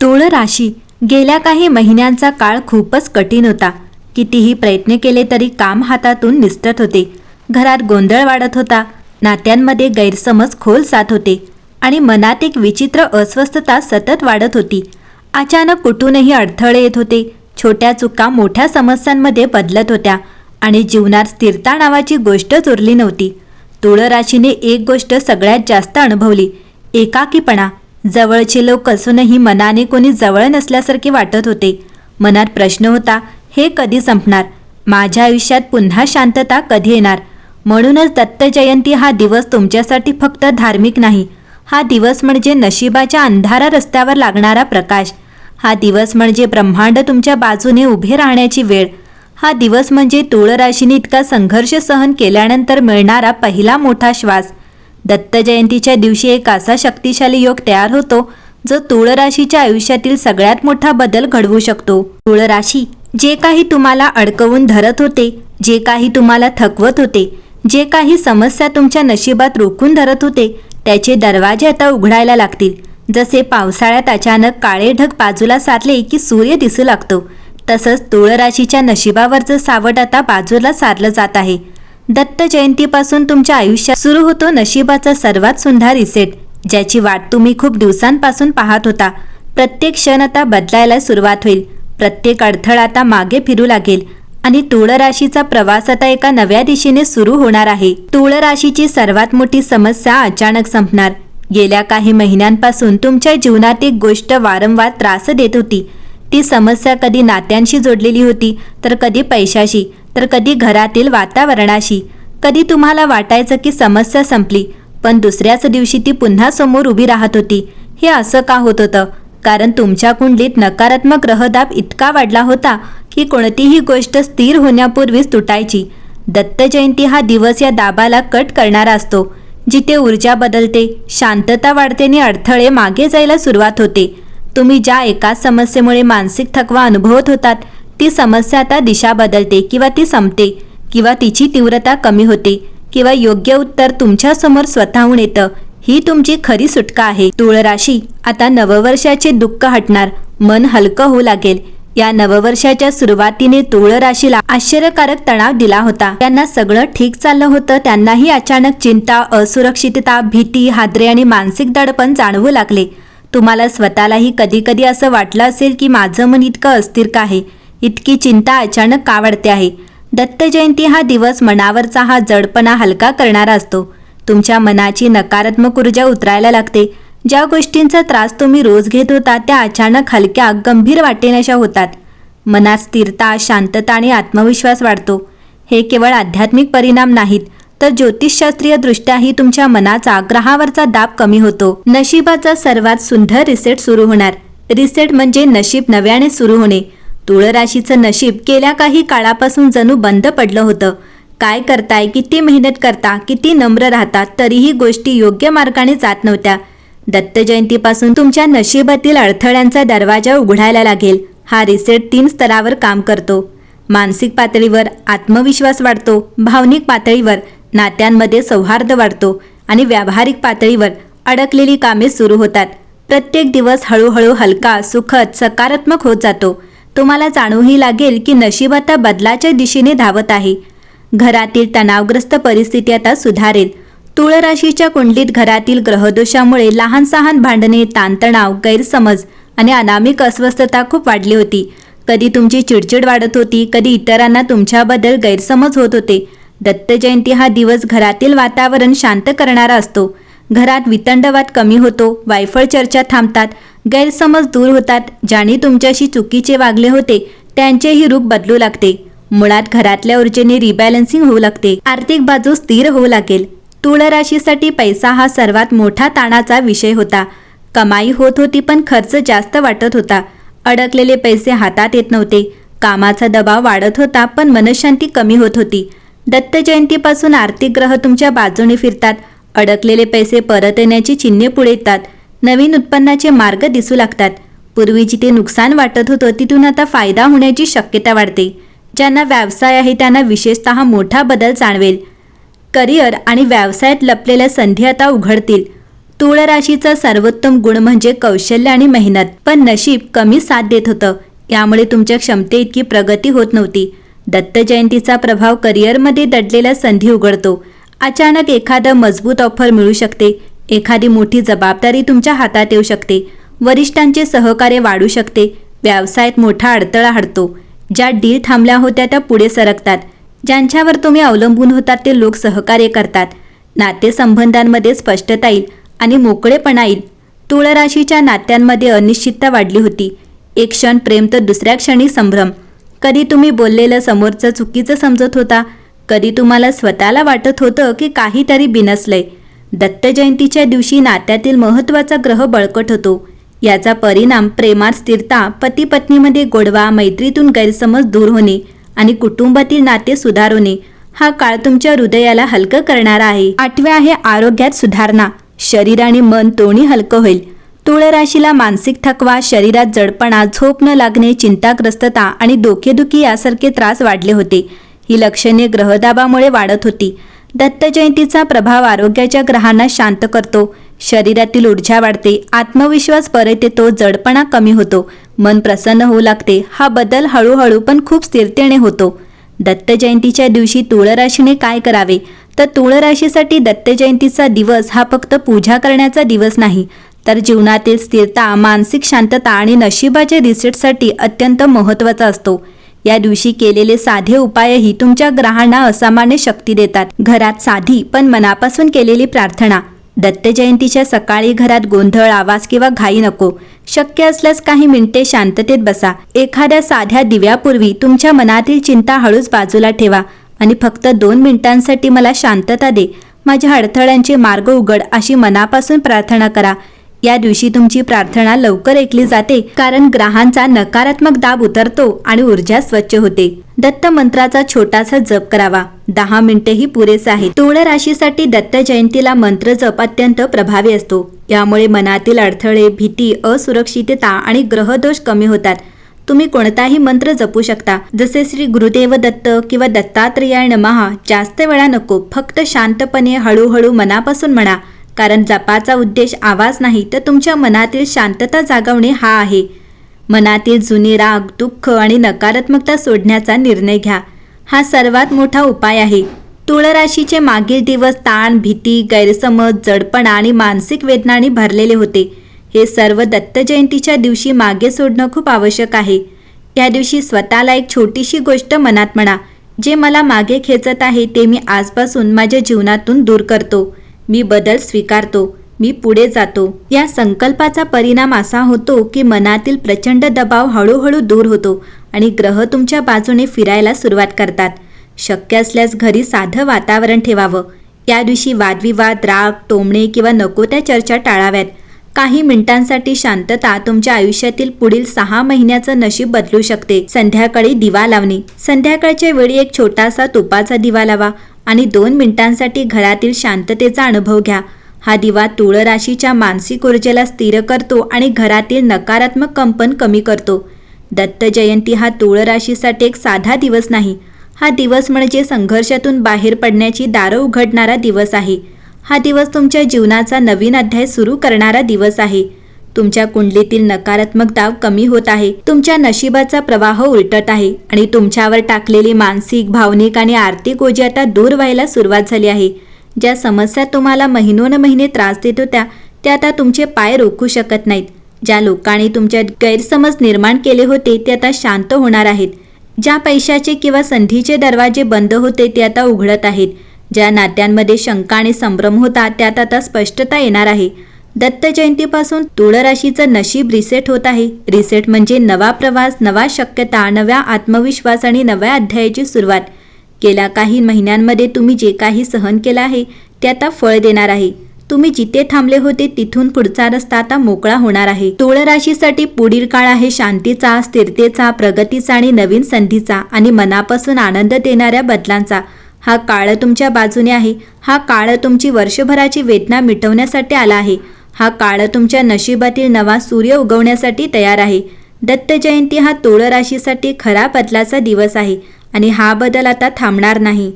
तुळ राशी गेल्या काही महिन्यांचा काळ खूपच कठीण होता. कितीही प्रयत्न केले तरी काम हातातून निसटत होते. घरात गोंधळ वाढत होता. नात्यांमध्ये गैरसमज खोल जात होते आणि मनात एक विचित्र अस्वस्थता सतत वाढत होती. अचानक कुठूनही अडथळे येत होते. छोट्या चुका मोठ्या समस्यांमध्ये बदलत होत्या आणि जीवनात स्थिरता नावाची गोष्टच उरली नव्हती. तुळ राशीने एक गोष्ट सगळ्यात जास्त अनुभवली, एकाकीपणा. जवळचे लोक असूनही मनाने कोणी जवळ नसल्यासारखे वाटत होते. मनात प्रश्न होता, हे कधी संपणार? माझ्या आयुष्यात पुन्हा शांतता कधी येणार? म्हणूनच दत्त जयंती हा दिवस तुमच्यासाठी फक्त धार्मिक नाही. हा दिवस म्हणजे नशिबाच्या अंधारा रस्त्यावर लागणारा प्रकाश. हा दिवस म्हणजे ब्रह्मांड तुमच्या बाजूने उभे राहण्याची वेळ. हा दिवस म्हणजे तुळ राशीने इतका संघर्ष सहन केल्यानंतर मिळणारा पहिला मोठा श्वास. दत्त जयंतीच्या दिवशी एक असा शक्तिशाली योग तयार होतो जो तुळ राशीच्या आयुष्यातील सगळ्यात मोठा बदल घडवू शकतो. तुळ राशी, जे काही तुम्हाला अडकवून धरत होते, जे काही तुम्हाला थकवत होते, जे काही समस्या तुमच्या नशिबात रोखून धरत होते, त्याचे दरवाजे आता उघडायला लागतील. जसे पावसाळ्यात अचानक काळे ढग बाजूला सारले की सूर्य दिसू लागतो, तसंच तुळ राशीच्या नशिबावरचं सावट आता बाजूला सारलं जात आहे. दत्त जयंतीपासून तुमच्या आयुष्यात सुरू होतो नशिबाचा सर्वात सुंदर रिसेट, ज्याची वाट तुम्ही खूप दिवसांपासून पाहत होता. प्रत्येक क्षण आता बदलायला सुरुवात होईल. प्रत्येक अडथळा आता मागे फिरू लागेल आणि तुळ राशीचा प्रवास आता एका नव्या दिशेने सुरू होणार आहे. तुळ राशीची सर्वात मोठी समस्या अचानक संपणार. गेल्या काही महिन्यांपासून तुमच्या जीवनात एक गोष्ट वारंवार त्रास देत होती. ती समस्या कधी नात्यांशी जोडलेली होती, तर कधी पैशाशी, तर कधी घरातील वातावरणाशी. कधी तुम्हाला वाटायचं की समस्या संपली, पण दुसऱ्याच दिवशी ती पुन्हा समोर उभी राहत होती. हे असं का होत होतं? कारण तुमच्या कुंडलीत नकारात्मक ग्रहदाब इतका वाढला होता की कोणतीही गोष्ट स्थिर होण्यापूर्वीच तुटायची. दत्त जयंती हा दिवस या दाबाला कट करणारा असतो. जिथे ऊर्जा बदलते, शांतता वाढते आणि अडथळे मागे जायला सुरुवात होते. तुम्ही ज्या एका समस्येमुळे मानसिक थकवा अनुभवत होतात, ती समस्या आता दिशा बदलते किंवा ती संपते, किंवा तिची तीव्रता कमी होते, किंवा योग्य उत्तर तुमच्या समोर स्वतःहून येतं. ही तुमची खरी सुटका आहे. तुळ राशी, आता नववर्षाचे दुःख हटणार, मन हलकं होऊ लागेल. या नववर्षाच्या सुरुवातीने तुळ राशीला आश्चर्यकारक तणाव दिला होता. त्यांना सगळं ठीक चाललं होतं, त्यांनाही अचानक चिंता, असुरक्षितता, भीती, हादरे आणि मानसिक दडपण जाणवू लागले. तुम्हाला स्वतःलाही कधी कधी असं वाटलं असेल की माझं मन इतकं अस्थिर का आहे? इतकी चिंता अचानक का वाढते आहे? दत्त जयंती हा दिवस मनावरचा हा जडपणा हलका करणारा असतो. तुमच्या मनाची नकारात्मक ऊर्जा उतरायला लागते. ज्या गोष्टींचा त्रास तुम्ही रोज घेत होता त्या अचानक हलक्या, गंभीर वाटेनाशा होतात. मनात स्थिरता, शांतता आणि आत्मविश्वास वाढतो. हे केवळ आध्यात्मिक परिणाम नाहीत, तर ज्योतिषशास्त्रीय दृष्ट्याही तुमच्या मनाचा, ग्रहावरचा दाब कमी होतो. नशिबाचा सर्वात सुंदर रिसेट सुरू होणार. रिसेट म्हणजे नशीब नव्याने सुरू होणे. तुळ राशीचं नशीब गेल्या काही काळापासून जणू बंद पडलं होतं. काय करताय, किती मेहनत करता, किती नम्र राहतात, तरीही गोष्टी योग्य मार्गाने जात नव्हत्या. दत्त जयंतीपासून तुमच्या नशिबातील अडथळ्यांचा दरवाजा उघडायला लागेल. हा रिसेट 3 स्तरावर काम करतो. मानसिक पातळीवर आत्मविश्वास वाढतो, भावनिक पातळीवर नात्यांमध्ये सौहार्द वाढतो आणि व्यावहारिक पातळीवर अडकलेली कामे सुरू होतात. प्रत्येक दिवस हळूहळू हलका, सुखद, सकारात्मक होत जातो. तुम्हाला जाणवूही लागेल की नशीब आता बदलाच्या दिशेने धावत आहे. घरातील तणावग्रस्त परिस्थिती आता सुधारेल. तुळ राशीच्या कुंडलीत घरातील ग्रहदोषामुळे लहान सहान भांडणे, ताणतणाव, गैरसमज आणि अनामिक अस्वस्थता खूप वाढली होती. कधी तुमची चिडचिड वाढत होती, कधी इतरांना तुमच्याबद्दल गैरसमज होत होते. दत्त जयंती हा दिवस घरातील वातावरण शांत करणारा असतो. घरात वितंडवाद कमी होतो, वायफळ चर्चा थांबतात, गैरसमज दूर होतात. ज्यांनी तुमच्याशी चुकीचे वागले होते त्यांचेही रूप बदलू लागते. मुळात घरातल्या ऊर्जेने रिबॅलन्सिंग होऊ लागते. आर्थिक बाजू स्थिर होऊ लागेल. तुळ राशीसाठी पैसा हा सर्वात मोठा ताणाचा विषय होता. कमाई होत होती पण खर्च जास्त वाटत होता. अडकलेले पैसे हातात येत नव्हते. कामाचा दबाव वाढत होता पण मनशांती कमी होत होती. दत्त जयंतीपासून आर्थिक ग्रह तुमच्या बाजूने फिरतात. अडकलेले पैसे परत येण्याची चिन्हे पुढे येतात. नवीन उत्पन्नाचे मार्ग दिसू लागतात. पूर्वी जिथे नुकसान वाटत होतं तिथून आता फायदा होण्याची शक्यता वाढते. ज्यांना व्यवसाय आहे त्यांना विशेषतः मोठा बदल जाणवेल. करिअर आणि व्यवसायात लपलेल्या संधी आता उघडतील. तुळ राशीचा सर्वोत्तम गुण म्हणजे कौशल्य आणि मेहनत, पण नशीब कमी साथ देत होतं. यामुळे तुमच्या क्षमतेइतकी प्रगती होत नव्हती. दत्त जयंतीचा प्रभाव करिअरमध्ये दडलेल्या संधी उघडतो. अचानक एखादं मजबूत ऑफर मिळू शकते. एखादी मोठी जबाबदारी तुमच्या हातात येऊ शकते. वरिष्ठांचे सहकार्य वाढू शकते. व्यवसायात मोठा अडथळा हटतो. ज्या डील थांबल्या होत्या त्या पुढे सरकतात. ज्यांच्यावर तुम्ही अवलंबून होतात ते लोक सहकार्य करतात. नातेसंबंधांमध्ये स्पष्टता येईल आणि मोकळेपणा येईल. तुळ राशीच्या नात्यांमध्ये अनिश्चितता वाढली होती. एक क्षण प्रेम तर दुसऱ्या क्षणी संभ्रम. कधी तुम्ही बोललेलं समोरचं चुकीचं समजत होता. कधी तुम्हाला स्वतःला वाटत होतं की काहीतरी बिनसलंय. दत्त जयंतीच्या दिवशी नात्यातील महत्त्वाचा ग्रह बळकट होतो. याचा परिणाम प्रेमात स्थिरता, पती पत्नीमध्ये गोडवा, मैत्रीतून गैरसमज दूर होणे आणि कुटुंबातील नाते सुधारवणे. हा काळ तुमच्या हृदयाला हलकं करणारा आहे. 8वे आहे आरोग्यात सुधारणा. शरीर आणि मन दोन्ही हलकं होईल. तुळ राशीला मानसिक थकवा, शरीरात जडपणा, झोप न लागणे, चिंताग्रस्तता आणि डोकेदुखी यासारखे त्रास वाढले होते. ही लक्षणे ग्रहदाबामुळे वाढत होती. दत्त जयंतीचा प्रभाव आरोग्याच्या ग्रहांना शांत करतो. शरीरातील ऊर्जा वाढते, आत्मविश्वास परत येतो, जडपणा कमी होतो, मन प्रसन्न होऊ लागते. हा बदल हळूहळू पण खूप स्थिरतेने होतो. दत्त जयंतीच्या दिवशी तुळ राशीने काय करावे? तर तुळ राशीसाठी दत्त जयंतीचा दिवस हा फक्त पूजा करण्याचा दिवस नाही, तर जीवनातील स्थिरता, मानसिक शांतता आणि नशिबाच्या रिसेटसाठी अत्यंत महत्त्वाचा असतो. या दिवशी केलेले साधे उपायही तुमच्या ग्रहांना असामान्य शक्ती देतात. घरात साधी पण मनापासून केलेली प्रार्थना. दत्त जयंतीच्या सकाळी घरात गोंधळ, आवाज किंवा घाई नको. शक्य असल्यास काही मिनिटे शांततेत बसा. एखाद्या साध्या दिव्यापूर्वी तुमच्या मनातील चिंता हळूच बाजूला ठेवा आणि फक्त 2 मिनिटांसाठी मला शांतता दे, माझ्या अडथळ्यांचे मार्ग उघड, अशी मनापासून प्रार्थना करा. या दिवशी तुमची प्रार्थना लवकर ऐकली जाते, कारण ग्रहांचा नकारात्मक दाब उतरतो आणि ऊर्जा स्वच्छ होते. दत्त मंत्राचा छोटासा जप करावा. 10 मिनिटेही पुरेसे आहे. तुळ राशीसाठी दत्त जयंतीला मंत्र जप अत्यंत प्रभावी असतो. यामुळे मनातील अडथळे, भीती, असुरक्षितता आणि ग्रहदोष कमी होतात. तुम्ही कोणताही मंत्र जपू शकता, जसे श्री गुरुदेव दत्त किंवा दत्तात्रेयाय नमः. जास्त वेळा नको, फक्त शांतपणे हळूहळू मनापासून म्हणा, कारण जपाचा उद्देश आवाज नाही, तर तुमच्या मनातील शांतता जागवणे हा आहे. मनातील जुने राग, दुःख आणि नकारात्मकता सोडण्याचा निर्णय घ्या. हा सर्वात मोठा उपाय आहे. तुळ राशीचे मागील दिवस ताण, भीती, गैरसमज, जडपणा आणि मानसिक वेदनांनी भरलेले होते. हे सर्व दत्त जयंतीच्या दिवशी मागे सोडणं खूप आवश्यक आहे. या दिवशी स्वतःला एक छोटीशी गोष्ट मनात म्हणा, जे मला मागे खेचत आहे ते मी आजपासून माझ्या जीवनातून दूर करतो. मी बदल स्वीकारतो. मी पुढे जातो. या संकल्पाचा परिणाम असा होतो की मनातील प्रचंड दबाव हळूहळू दूर होतो आणि ग्रह तुमच्या बाजूने फिरायला सुरुवात करतात. शक्य असल्यास घरी साधं वातावरण ठेवावं. या दिवशी वादविवाद, राग, टोमणे किंवा नको त्या चर्चा टाळाव्यात. काही मिनिटांसाठी शांतता तुमच्या आयुष्यातील पुढील 6 महिन्याचं नशीब बदलू शकते. संध्याकाळी दिवा लावणे. संध्याकाळच्या वेळी एक छोटासा तुपाचा दिवा लावा आणि 2 मिनिटांसाठी घरातील शांततेचा अनुभव घ्या. हा दिवा तुळ राशीच्या मानसिक ऊर्जेला स्थिर करतो आणि घरातील नकारात्मक कंपन कमी करतो. दत्त जयंती हा तुळ राशीसाठी एक साधा दिवस नाही. हा दिवस म्हणजे संघर्षातून बाहेर पडण्याची दारं उघडणारा दिवस आहे. हा दिवस तुमच्या जीवनाचा नवीन अध्याय सुरू करणारा दिवस आहे. तुमच्या कुंडलीतील नकारात्मक दाब कमी होत आहे. तुमच्या नशिबाचा प्रवाह उलटत आहे आणि तुमच्यावर टाकलेली मानसिक, भावनिक आणि आर्थिक ओझी आता दूर व्हायला सुरुवात झाली आहे. ज्या समस्या तुम्हाला महिनोन-महिने त्रास देत होत्या त्या आता तुमचे पाय रोखू शकत नाहीत. ज्या लोकांनी तुमच्यात गैरसमज निर्माण केले होते ते आता शांत होणार आहेत. ज्या पैशाचे किंवा संधीचे दरवाजे बंद होते ते आता उघडत आहेत. ज्या नात्यांमध्ये शंका आणि संभ्रम होता त्यात आता स्पष्टता येणार आहे. दत्त जयंतीपासून तुळ राशीचं नशीब रिसेट होत आहे. रिसेट म्हणजे नवा प्रवास, नवा शक्यता, नव्या आत्मविश्वास आणि नव्या अध्यायाची सुरुवात. गेल्या काही महिन्यांमध्ये तुम्ही जे काही सहन केलं आहे ते आता फळ देणार आहे. तुम्ही जिथे थांबले होते तिथून पुढचा रस्ता आता मोकळा होणार आहे. तुळ राशीसाठी पुढील काळ आहे शांतीचा, स्थिरतेचा, प्रगतीचा आणि नवीन संधीचा आणि मनापासून आनंद देणाऱ्या बदलांचा. हा काळ तुमच्या बाजूने आहे. हा काळ तुमची वर्षभराची वेदना मिटवण्यासाठी आला आहे. हा काळ तुमच्या नशिबातील नवा सूर्य उगवण्यासाठी तयार आहे. दत्त जयंती हा तुळ राशीसाठी खरा बदलाचा दिवस आहे आणि हा बदल आता थांबणार नाही.